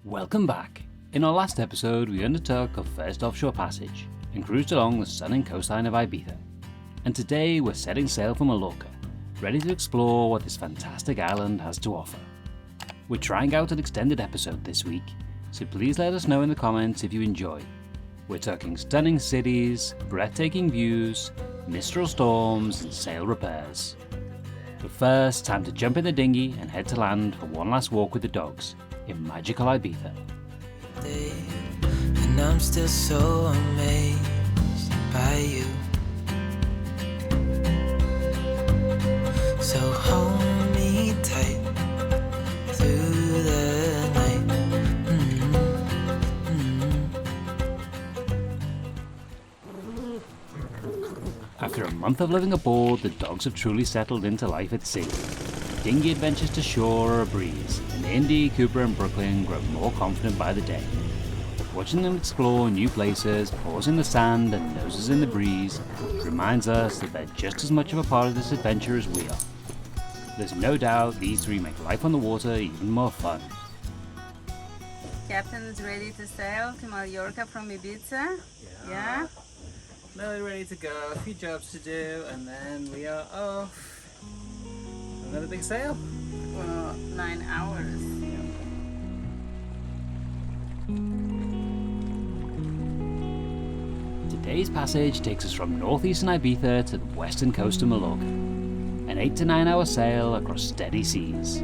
Welcome back. In our last episode we undertook our first offshore passage and cruised along the stunning coastline of Ibiza. And today we're setting sail for Mallorca, ready to explore what this fantastic island has to offer. We're trying out an extended episode this week, so please let us know in the comments if you enjoy. We're talking stunning cities, breathtaking views, mistral storms and sail repairs. But first, time to jump in the dinghy and head to land for one last walk with the dogs in magical Ibiza. And I'm still so amazed by you. So hold me tight through the night. After a month of living aboard, the dogs have truly settled into life at sea. Dinghy adventures to shore are a breeze, and Indy, Cooper and Brooklyn grow more confident by the day. Watching them explore new places, paws in the sand and noses in the breeze, reminds us that they're just as much of a part of this adventure as we are. There's no doubt these three make life on the water even more fun. Captain is ready to sail to Mallorca from Ibiza. Yeah? Nearly ready to go, a few jobs to do, and then we are off. Another big sail? For 9 hours. Today's passage takes us from northeastern Ibiza to the western coast of Mallorca. An 8 to 9 hour sail across steady seas.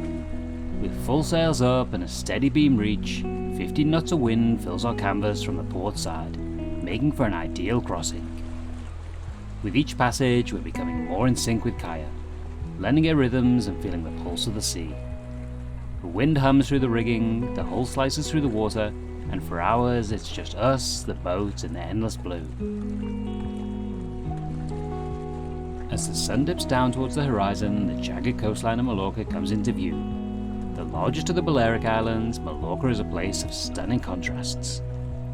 With full sails up and a steady beam reach, 15 knots of wind fills our canvas from the port side, making for an ideal crossing. With each passage, we're becoming more in sync with Kaia, blending her rhythms and feeling the pulse of the sea. The wind hums through the rigging, the hull slices through the water, and for hours it's just us, the boat, and the endless blue. As the sun dips down towards the horizon, the jagged coastline of Mallorca comes into view. The largest of the Balearic Islands, Mallorca is a place of stunning contrasts.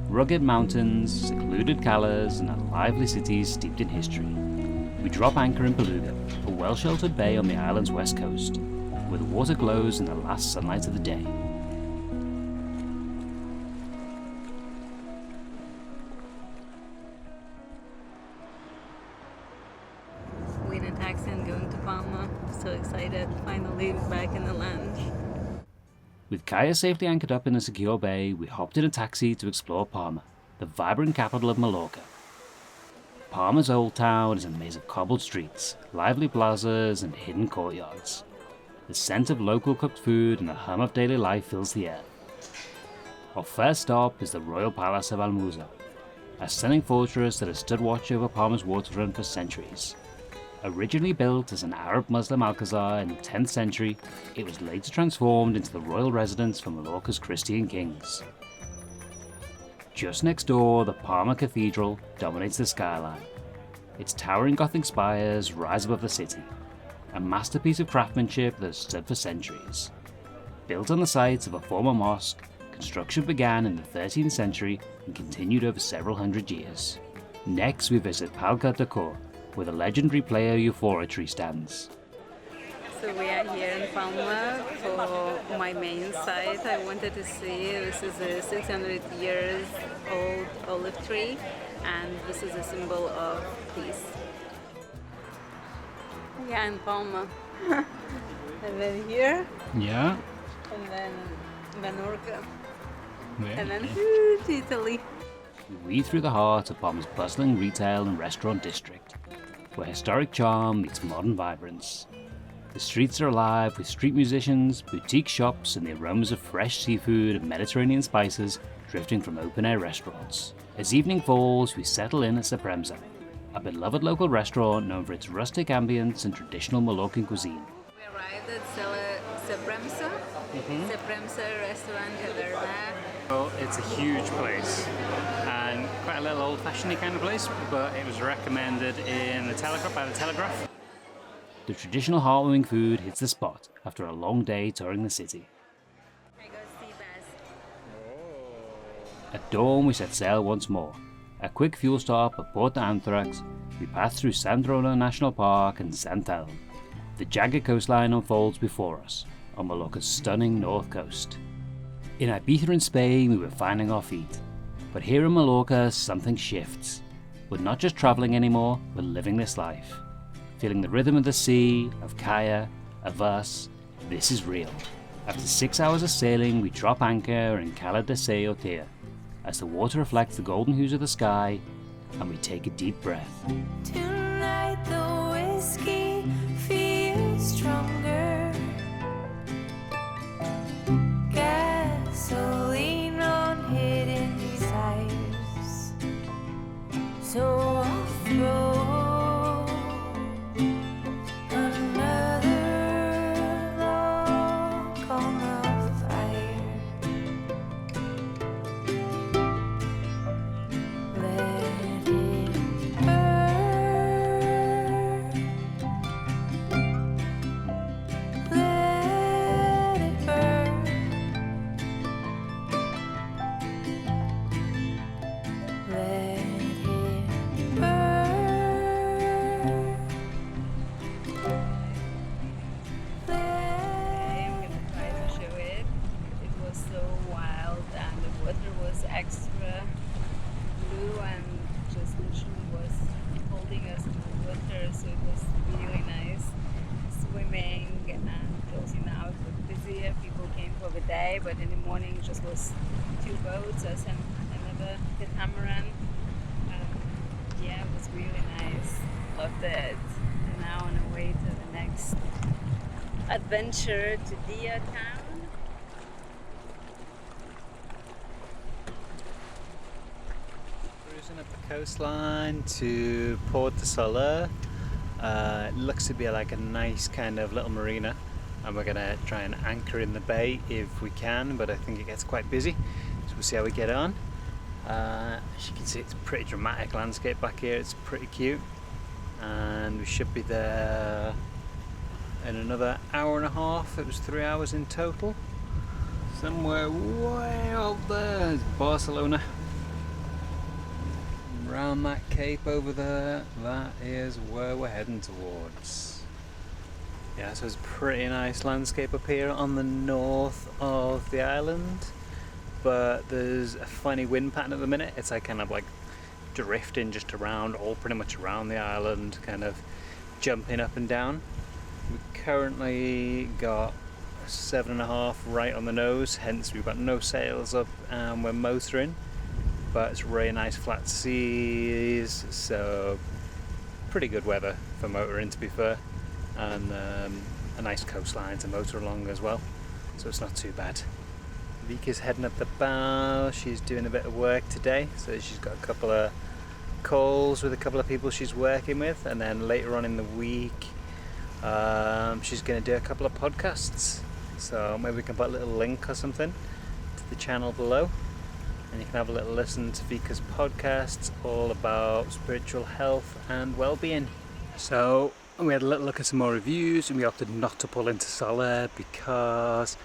Rugged mountains, secluded calas, and a lively city steeped in history. We drop anchor in Peguera, a well-sheltered bay on the island's west coast, where the water glows in the last sunlight of the day. We're in a taxi and going to Palma. So excited, finally back in the land. With Kaia safely anchored up in a secure bay, we hopped in a taxi to explore Palma, the vibrant capital of Mallorca. Palma's old town is a maze of cobbled streets, lively plazas and hidden courtyards. The scent of local cooked food and the hum of daily life fills the air. Our first stop is the Royal Palace of Almudaina, a stunning fortress that has stood watch over Palma's waterfront for centuries. Originally built as an Arab Muslim alcazar in the 10th century, it was later transformed into the royal residence for Mallorca's Christian kings. Just next door, the Palma Cathedral dominates the skyline. Its towering Gothic spires rise above the city, a masterpiece of craftsmanship that has stood for centuries. Built on the site of a former mosque, construction began in the 13th century and continued over several hundred years. Next, we visit Palma Cathedral, where the legendary player Euphoria tree stands. So we are here in Palma for my main site. I wanted to see, this is a 600 years old olive tree, and this is a symbol of peace. Yeah, in Palma. And then here, Yeah? and then Mallorca, Very and then good. to Italy. We weave through the heart of Palma's bustling retail and restaurant district, where historic charm meets modern vibrance. The streets are alive with street musicians, boutique shops, and the aromas of fresh seafood and Mediterranean spices drifting from open-air restaurants. As evening falls, we settle in at S.1, a beloved local restaurant known for its rustic ambience and traditional Mallorcan cuisine. We arrived at S.1 restaurant Taverna. Well, it's a huge place and quite a little old-fashioned kind of place, but it was recommended in the Telegraph by the Telegraph. The traditional heartwarming food hits the spot after a long day touring the city. I got sea bass. At dawn, we set sail once more. A quick fuel stop at Port Anchorages, we pass through Sandrona National Park and Santal. The jagged coastline unfolds before us, on Mallorca's stunning north coast. In Ibiza and Spain, we were finding our feet. But here in Mallorca, something shifts. We're not just travelling anymore, we're living this life. Feeling the rhythm of the sea, of Kaia, of us. This is real. After 6 hours of sailing, we drop anchor in Cala de Deia as the water reflects the golden hues of the sky, and we take a deep breath. Tonight the whiskey feels stronger. Gasoline on hidden desires. So I'll throw another log on the fire. Let it burn. Let it burn. Let it burn. I'm gonna try to show it. It was so wild and the water was extra blue and just literally was holding us in the water, so it was really nice swimming. And closing now it was busier, people came for the day, but in the morning it just was 2 boats, us and another catamaran. Yeah, it was really nice, loved it. And now on our way to the next adventure to Deia town. Cruising up the coastline to Port de Soler. It looks to be like a nice kind of little marina, and we're gonna try and anchor in the bay if we can, but I think it gets quite busy, so we'll see how we get on. As you can see, it's a pretty dramatic landscape back here. It's pretty cute, and we should be there in another hour and a half. It was 3 hours in total. Somewhere way out there is Barcelona. Around that cape over there, that is where we're heading towards. Yeah, so it's a pretty nice landscape up here on the north of the island, but there's a funny wind pattern at the minute. It's like kind of like drifting just around, all pretty much around the island, kind of jumping up and down. We currently got 7.5 right on the nose, hence we've got no sails up and we're motoring, but it's really nice flat seas, so pretty good weather for motoring, to be fair, and a nice coastline to motor along as well, so it's not too bad. Vika's heading up the bow. She's doing a bit of work today, so she's got a couple of calls with a couple of people she's working with, and then later on in the week she's going to do a couple of podcasts, so maybe we can put a little link or something to the channel below, and you can have a little listen to Vika's podcasts all about spiritual health and well-being. So we had a little look at some more reviews, and we opted not to pull into Soler because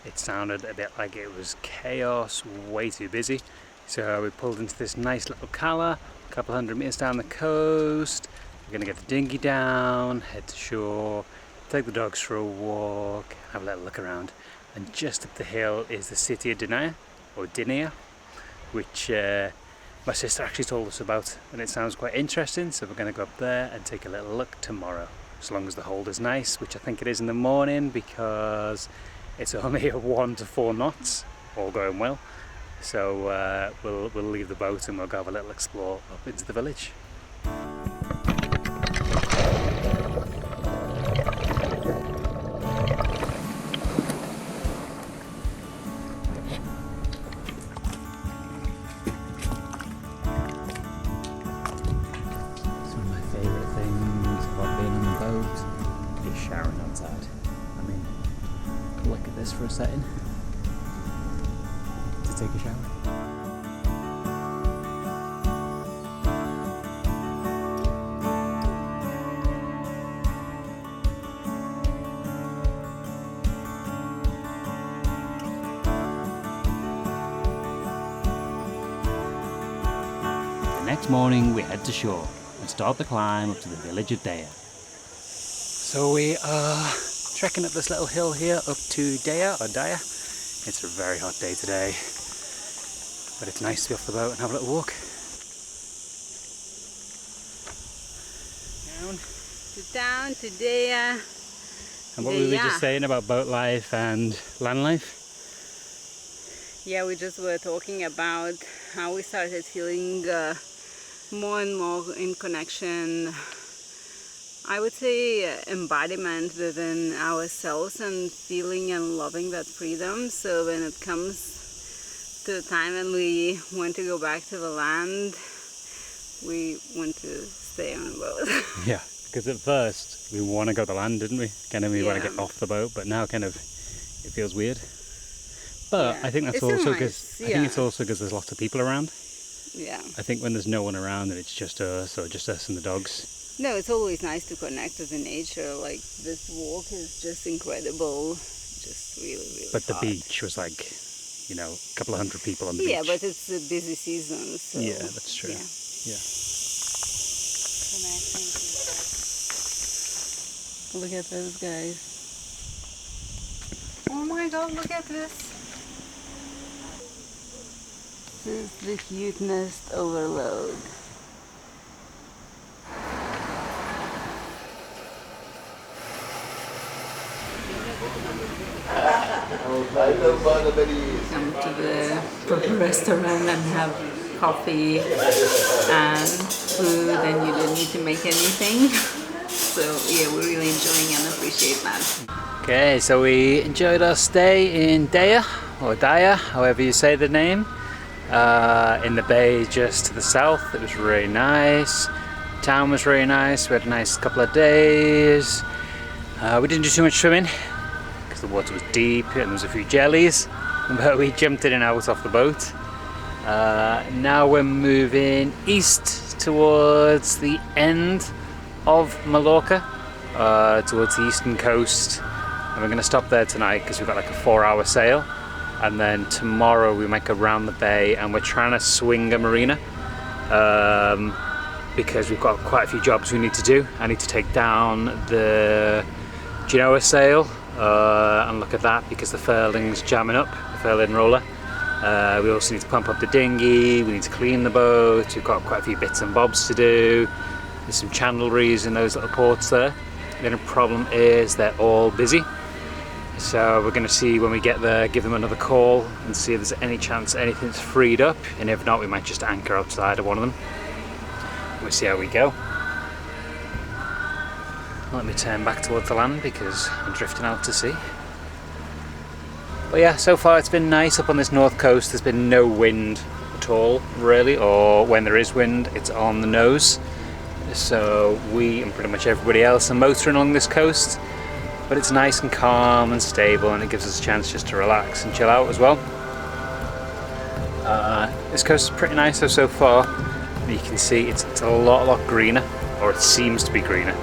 it sounded a bit like it was chaos, way too busy. So we pulled into this nice little cala, a couple hundred meters down the coast. We're going to get the dinghy down, head to shore, take the dogs for a walk, have a little look around. And just up the hill is the city of Deia, or Deia, which my sister actually told us about, and it sounds quite interesting, so we're going to go up there and take a little look tomorrow, as long as the hold is nice, which I think it is in the morning, because it's only a 1 to 4 knots, all going well. So we'll leave the boat and we'll go have a little explore up into the village. For a setting to take a shower. The next morning we head to shore and start the climb up to the village of Deia. So we are trekking up this little hill here up to Deia, or Deia. It's a very hot day today, but it's nice to be off the boat and have a little walk. Down to Deia. And what were we just saying about boat life and land life? Yeah, we just were talking about how we started feeling more and more in connection, I would say embodiment within ourselves and feeling and loving that freedom. So when it comes to the time when we want to go back to the land, we want to stay on the boat. Yeah, because at first we want to go to land, didn't we? Kind of we want to get off the boat, but now kind of it feels weird. But I think that's it's also nice, because I think it's also because there's lots of people around. Yeah. I think when there's no one around and it's just us or just us and the dogs. No, it's always nice to connect with the nature. Like this walk is just incredible, just really, really. But the hot. beach was like, you know, a couple of hundred people on the beach. Yeah, but it's a busy season. So yeah, that's true. Yeah. Yeah. Look at this, guys. Oh my God! Look at this. This is the cuteness overload. Come to the proper restaurant and have coffee and food, and you don't need to make anything. So yeah, we're really enjoying and appreciate that. Okay, so we enjoyed our stay in Deia, or Deia, however you say the name, in the bay just to the south. It was really nice. Town was really nice. We had a nice couple of days. We didn't do too much swimming because the water was deep and there was a few jellies, but we jumped in and out off the boat. Now we're moving east towards the end of Mallorca, towards the eastern coast, and we're going to stop there tonight because we've got like a 4-hour sail, and then tomorrow we might go round the bay, and we're trying to swing a marina because we've got quite a few jobs we need to do. I need to take down the Genoa sail and look at that because the furling's jamming up, the furling roller. We also need to pump up the dinghy, we need to clean the boat, we've got quite a few bits and bobs to do. There's some chandleries in those little ports there. The only problem is they're all busy. So we're going to see when we get there, give them another call and see if there's any chance anything's freed up, and if not we might just anchor outside of one of them. We'll see how we go. Let me turn back towards the land because I'm drifting out to sea. But yeah, so far it's been nice up on this north coast. There's been no wind at all really, or when there is wind it's on the nose. So we and pretty much everybody else are motoring along this coast, but it's nice and calm and stable, and it gives us a chance just to relax and chill out as well. This coast is pretty nice though so far. You can see it's a lot greener, or it seems to be greener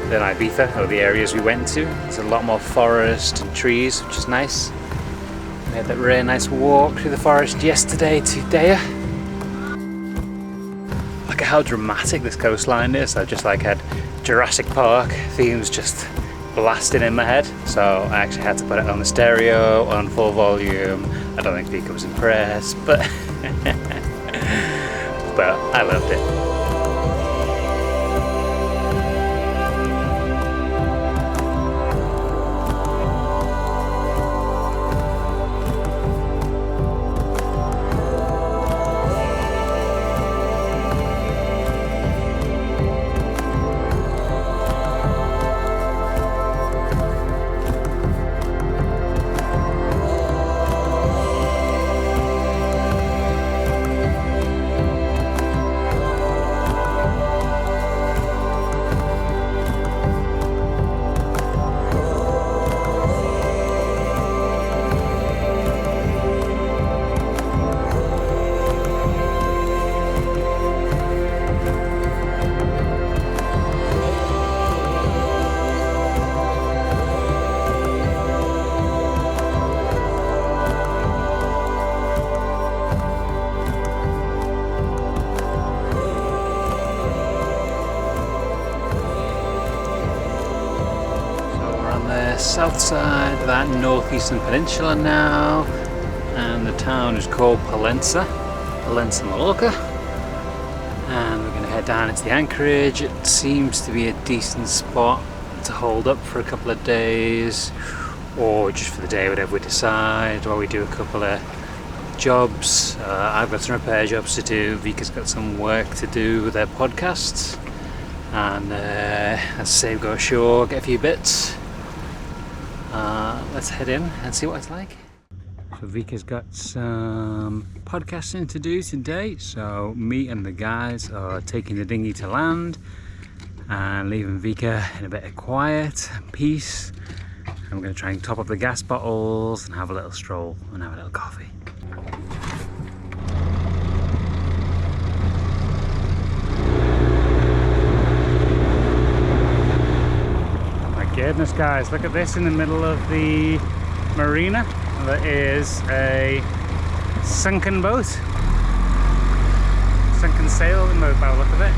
than Ibiza or the areas we went to. There's a lot more forest and trees, which is nice. We had that really nice walk through the forest yesterday to Deia. Look at how dramatic this coastline is. I just like had Jurassic Park themes just blasting in my head, so I actually had to put it on the stereo on full volume. I don't think Vika was impressed, but but I loved it. South side of that northeastern peninsula now. and the town is called Palma Mallorca. And we're going to head down into the Anchorage. It seems to be a decent spot to hold up for a couple of days, or just for the day, whatever we decide, while we do a couple of jobs. I've got some repair jobs to do, Vika's got some work to do with their podcasts, and as I say, go ashore, get a few bits. Let's head in and see what it's like. So Vika's got some podcasting to do today, so me and the guys are taking the dinghy to land and leaving Vika in a bit of quiet and peace. And we're going to try and top up the gas bottles and have a little stroll and have a little coffee. My goodness guys, look at this in the middle of the marina. There is a sunken boat, sunken sailboat by the look of it.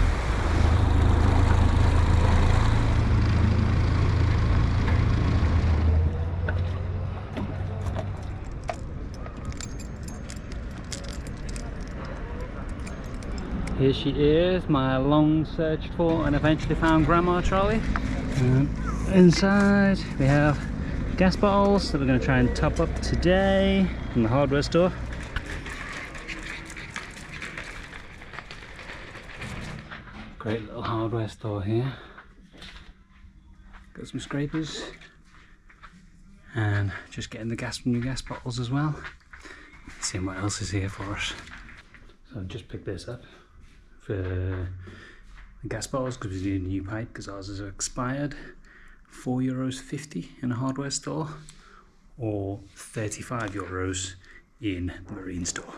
Here she is, my long searched for and eventually found grandma trolley. Inside we have gas bottles that we're going to try and top up today from the hardware store. Great little hardware store here. Got some scrapers and just getting the gas from new gas bottles as well. Seeing what else is here for us. So I've just picked this up for the gas bottles because we need a new pipe because ours is expired. €4.50 in a hardware store, or €35 in the marine store.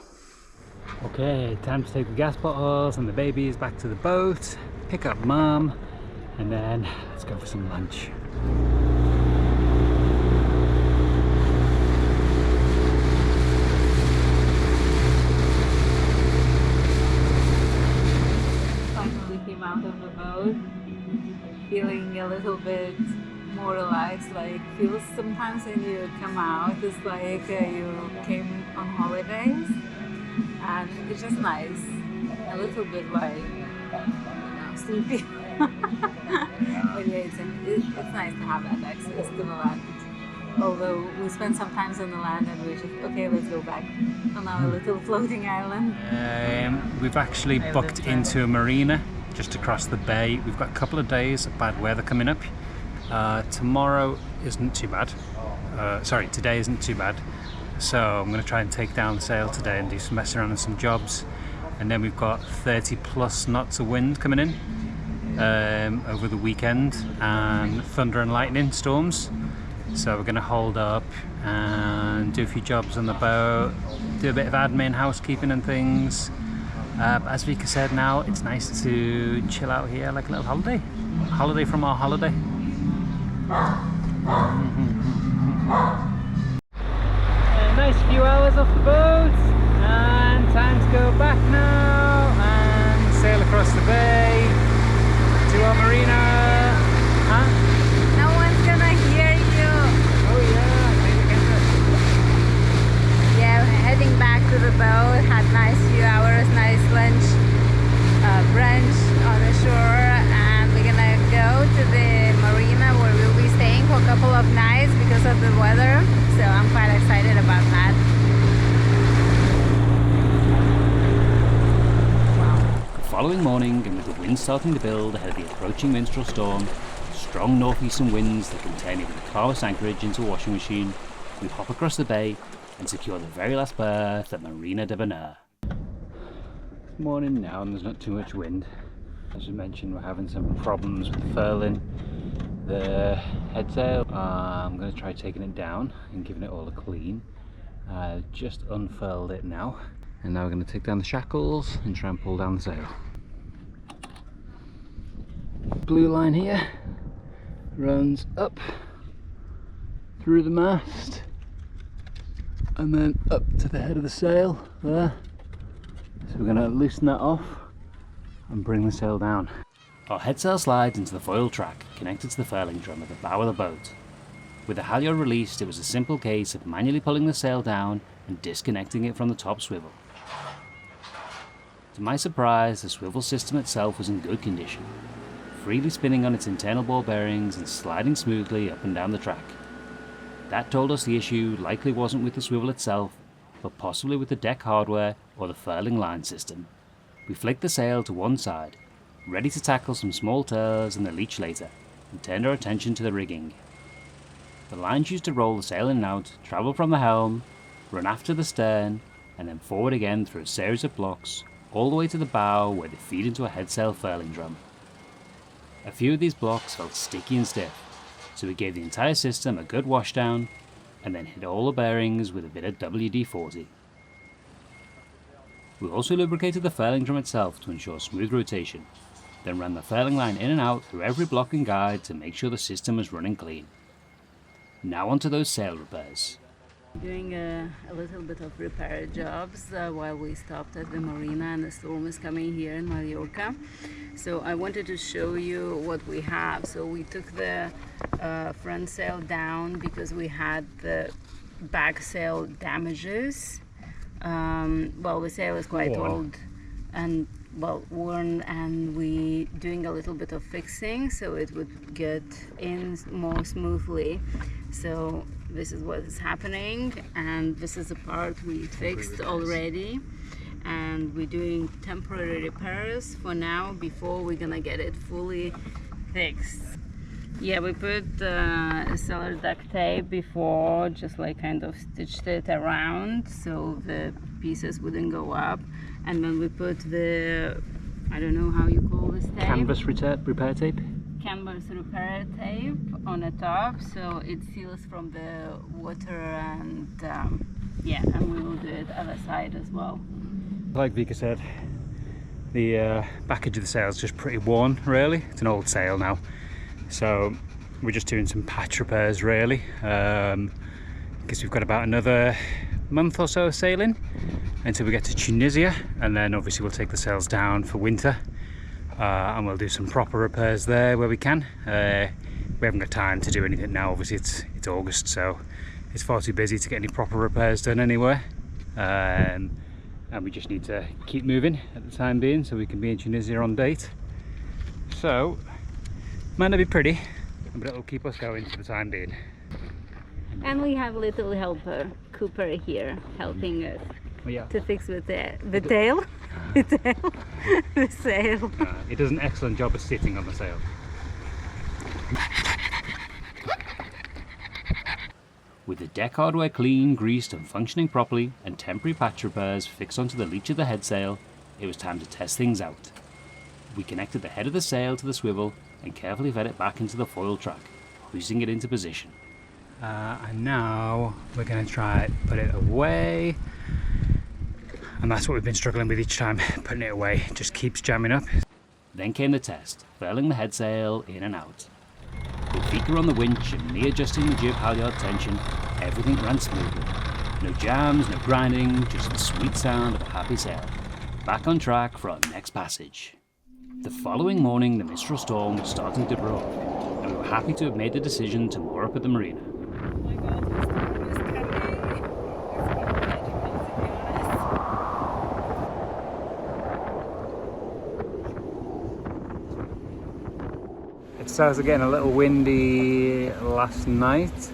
Okay, time to take the gas bottles and the babies back to the boat, pick up mum, and then let's go for some lunch. Finally came out of the boat, feeling a little bit more relaxed. Like, feels sometimes when you come out, it's like you came on holidays, and it's just nice. A little bit like, sleepy. But yeah, it's nice to have that access to the land. Although we spent some time on the land and we just, okay, let's go back on our little floating island. We've actually booked into a marina just across the bay. We've got a couple of days of bad weather coming up. Tomorrow isn't too bad. Today isn't too bad. So I'm going to try and take down the sail today and do some messing around on some jobs. And then we've got 30 plus knots of wind coming in over the weekend, and thunder and lightning storms. So we're going to hold up and do a few jobs on the boat, do a bit of admin, housekeeping and things. As Vika said, now it's nice to chill out here like a little holiday. Holiday from our holiday. A nice few hours off the boat, and time to go back now and sail across the bay to our marina. No one's gonna hear you. Oh yeah, maybe get Yeah, we're heading back to the boat. Had nice few hours, nice lunch, brunch on the shore, and we're gonna go to the marina where we'll be staying for a couple of nights because of the weather. So I'm quite excited about that. The following morning, and with the wind starting to build ahead of the approaching minstrel storm, strong northeastern winds that can turn even the calmest anchorage into a washing machine, we hop across the bay and secure the very last berth at Marina de Bonheur. morning now and there's not too much wind. As I mentioned, we're having some problems with furling the headsail. I'm going to try taking it down and giving it all a clean. Just unfurled it now, and now we're going to take down the shackles and try and pull down the sail. Blue line here runs up through the mast and then up to the head of the sail there. So we're going to loosen that off and bring the sail down. Our headsail slides into the foil track connected to the furling drum at the bow of the boat. With the halyard released, it was a simple case of manually pulling the sail down and disconnecting it from the top swivel. To my surprise, the swivel system itself was in good condition, freely spinning on its internal ball bearings and sliding smoothly up and down the track. That told us the issue likely wasn't with the swivel itself, but possibly with the deck hardware or the furling line system. We flicked the sail to one side, ready to tackle some small tails and the leech later, and turned our attention to the rigging. The lines used to roll the sail in and out, travel from the helm, run aft to the stern, and then forward again through a series of blocks, all the way to the bow where they feed into a headsail furling drum. A few of these blocks felt sticky and stiff, so we gave the entire system a good washdown, and then hit all the bearings with a bit of WD-40. We also lubricated the furling drum itself to ensure smooth rotation, then ran the furling line in and out through every block and guide to make sure the system was running clean. Now onto those sail repairs. Doing a little bit of repair jobs while we stopped at the marina and the storm is coming here in Mallorca. So I wanted to show you what we have. So we took the front sail down because we had the back sail damages. Well, the sail is quite old and well worn, and we doing a little bit of fixing so it would get in more smoothly. So this is what is happening, and this is the part we fixed already, and we're doing temporary repairs for now before we're gonna get it fully fixed. Yeah, we put cellar duct tape before, just like kind of stitched it around so the pieces wouldn't go up, and then we put the, I don't know how you call this tape, Canvas repair tape? Canvas repair tape on the top, so it seals from the water, and yeah, and we will do it other side as well. Like Vika said, the backage of the sail is just pretty worn really. It's an old sail now, so we're just doing some patch repairs really, because we've got about another month or so of sailing until we get to Tunisia, and then obviously we'll take the sails down for winter. And we'll do some proper repairs there where we can. We haven't got time to do anything now, obviously it's August, so it's far too busy to get any proper repairs done anywhere. And we just need to keep moving at the time being so we can be in Tunisia on date. So, might not be pretty, but it'll keep us going for the time being. And we have little helper, Cooper here, helping us to fix with the tail. The sail. He does an excellent job of sitting on the sail. With the deck hardware clean, greased and functioning properly, and temporary patch repairs fixed onto the leech of the headsail, it was time to test things out. We connected the head of the sail to the swivel and carefully fed it back into the foil track, hoisting it into position. And now we're going to try put it away. And that's what we've been struggling with each time, putting it away. It just keeps jamming up. Then came the test, furling the headsail in and out. With Vika on the winch and me adjusting the jib halyard tension, everything ran smoothly. No jams, no grinding, just the sweet sound of a happy sail. Back on track for our next passage. The following morning, the Mistral storm was starting to brew up, and we were happy to have made the decision to moor up at the marina. It started getting a little windy last night,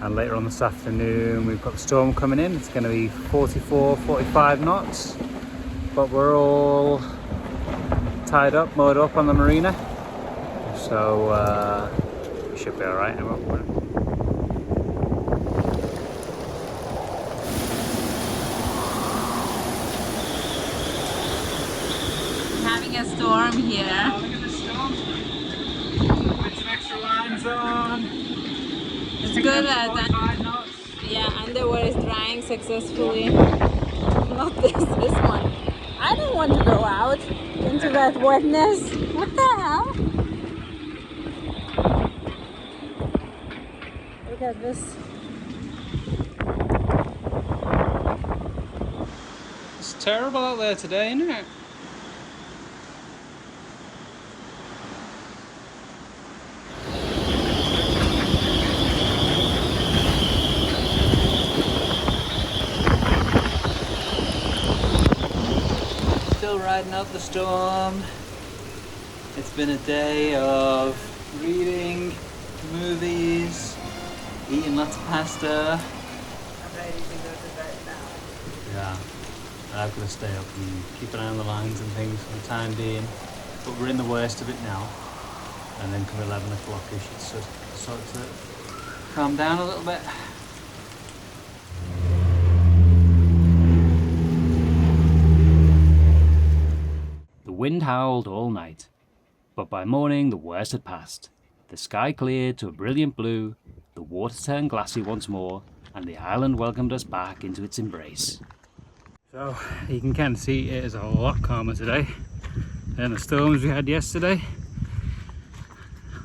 and later on this afternoon we've got the storm coming in. It's going to be 44, 45 knots, but we're all tied up, moored up on the marina, so we should be alright. Having a storm here. Look at the storm. Put some extra lines on. It's good that yeah, underwear is drying successfully. Not this one. I don't want to go out into that wetness. What the hell? Look at this. It's terrible out there today, isn't it? still riding out the storm. It's been a day of reading, movies, eating lots of pasta. I'm ready to go to bed now. Yeah, I've got to stay up and keep an eye on the lines and things for the time being. But we're in the worst of it now. And then come 11 o'clock, it should start to calm down a little bit. The wind howled all night, but by morning the worst had passed. The sky cleared to a brilliant blue, the water turned glassy once more, and the island welcomed us back into its embrace. So you can kind of see it is a lot calmer today than the storms we had yesterday.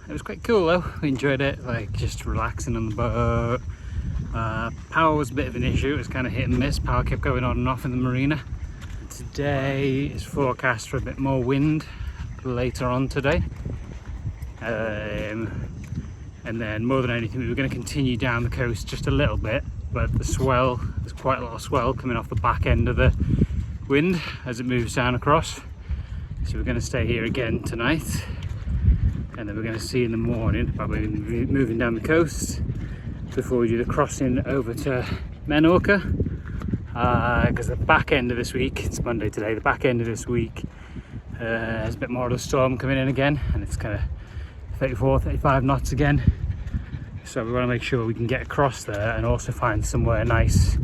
It was quite cool though, we enjoyed it, like just relaxing on the boat. Power was a bit of an issue, it was kind of hit and miss, power kept going on and off in the marina. Today is forecast for a bit more wind later on today. And then more than anything we were going to continue down the coast just a little bit, but the swell, there's quite a lot of swell coming off the back end of the wind as it moves down across. So we're going to stay here again tonight. And then we're going to see in the morning about moving down the coast before we do the crossing over to Mallorca. Because the back end of this week, it's Monday today, the back end of this week there's a bit more of a storm coming in again, and it's kind of 34, 35 knots again. So we want to make sure we can get across there and also find somewhere nice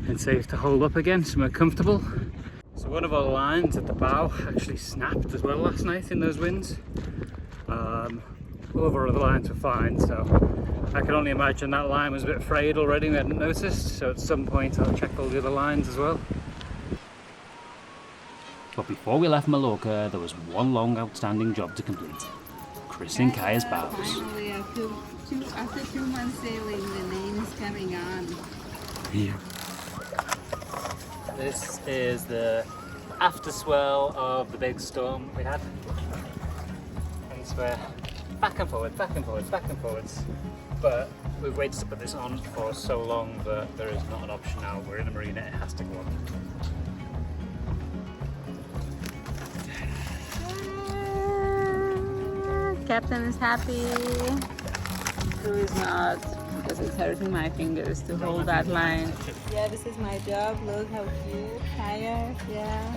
and safe to hold up again, somewhere comfortable. So one of our lines at the bow actually snapped as well last night in those winds. All of our other lines were fine, so I can only imagine that line was a bit frayed already, we hadn't noticed, so at some point I'll check all the other lines as well. But before we left Mallorca, there was one long outstanding job to complete: christening Kaia's bows. Finally, after 2 months sailing, the name is coming on. Yeah. This is the after swell of the big storm we had. And we're back and forwards, back and forwards, back and forwards. But we've waited to put this on for so long that there is not an option now. We're in the marina, it has to go on. Captain is happy. Crew is not, because it's hurting my fingers to hold that line. Yeah, this is my job. Look how cute. Kaia, yeah.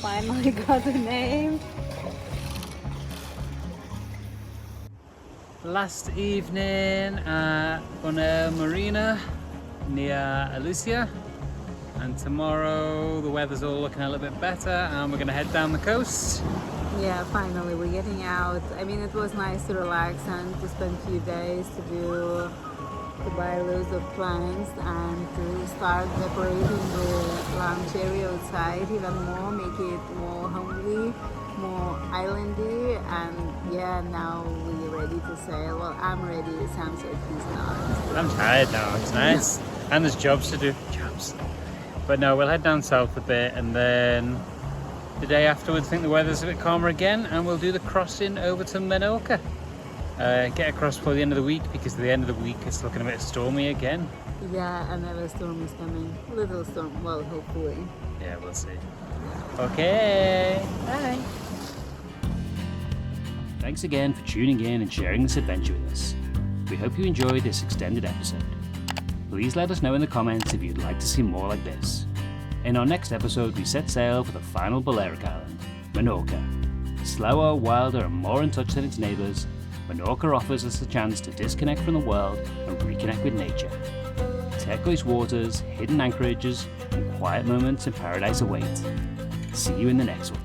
Finally got the name. Last evening at una marina near Alicia, and tomorrow the weather's all looking a little bit better and we're going to head down the coast. Yeah, finally we're getting out. I mean, it was nice to relax and to spend a few days to buy loads of planks and to start decorating the lounge area outside even more, make it more homely, more islandy, and yeah, now we're ready to sail. Well, I'm ready. Sam said he's not. I'm tired now, it's nice. And there's jobs to do. Jobs. But no, we'll head down south a bit, and then the day afterwards I think the weather's a bit calmer again, and we'll do the crossing over to Mallorca. Get across before the end of the week, because at the end of the week it's looking a bit stormy again. Yeah, another storm is coming. Little storm, well, hopefully. Yeah, we'll see. Okay. Bye. Thanks again for tuning in and sharing this adventure with us. We hope you enjoyed this extended episode. Please let us know in the comments if you'd like to see more like this. In our next episode, we set sail for the final Balearic island, Menorca. Slower, wilder, and more in touch than its neighbours, Menorca offers us a chance to disconnect from the world and reconnect with nature. Turquoise waters, hidden anchorages, and quiet moments in paradise await. See you in the next one.